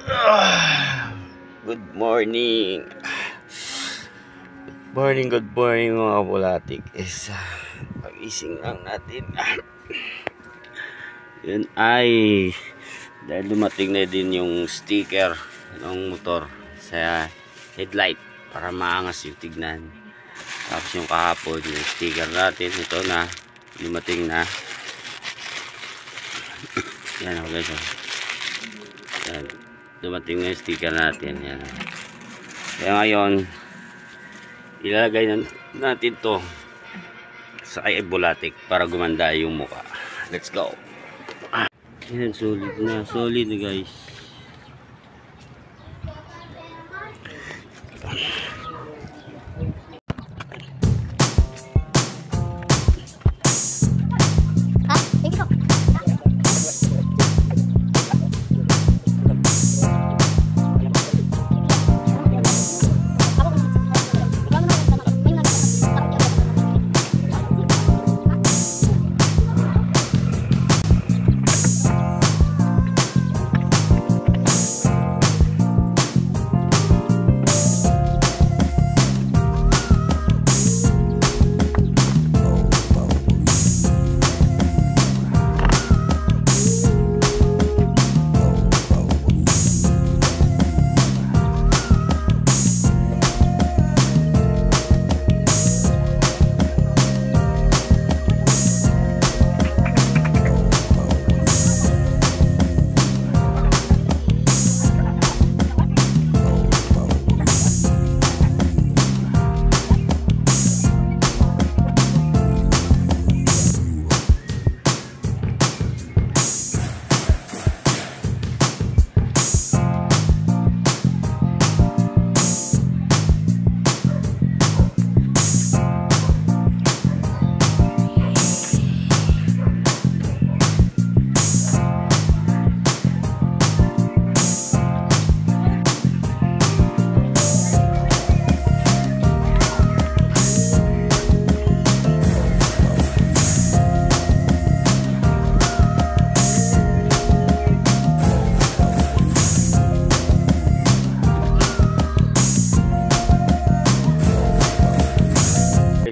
Good morning. Good morning mga kabulatik. Pag-ising lang natin. Yun ay dahil dumating na din yung sticker ng motor sa headlight para maangas yung tignan. Tapos yung kahapon yung sticker natin, ito na dumating na. Yan o guys. Yan, dumating na yung sticker natin. Yan. Kaya ngayon ilalagay natin to sa kay Bulatik para gumanda yung mukha. Let's go. Yan, solid na guys.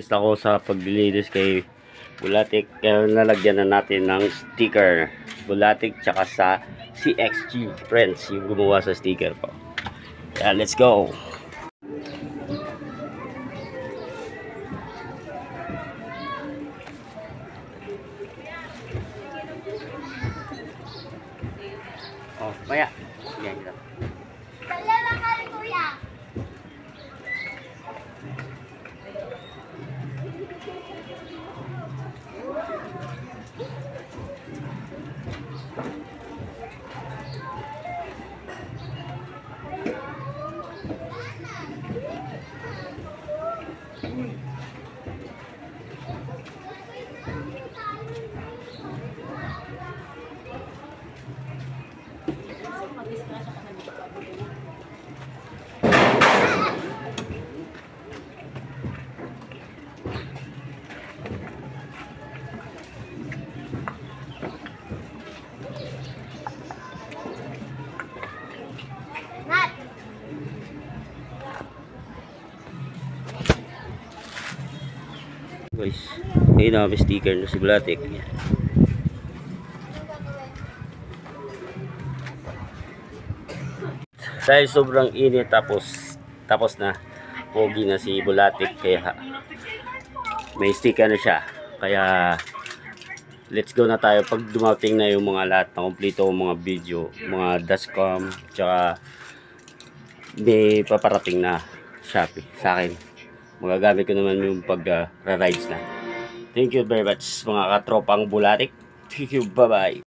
Ako sa paglilinis kay Bulatik, kaya nalagyan na natin ng sticker Bulatik tsaka sa CXG Friends yung gumawa sa sticker ko. Kaya let's go. Oh, maya. Yan. Guys, ayun na may sticker na si Bulatik. Dahil sobrang init tapos na pogi na si Bulatik, kaya may sticker na siya. Kaya let's go na tayo pag dumating na yung mga lahat na kompleto, mga video, mga dashcam, tsaka may paparating na Shopee sa akin. Magagamit ko naman yung pag rides na. Thank you very much mga katropang Bulatik. Thank you, bye bye.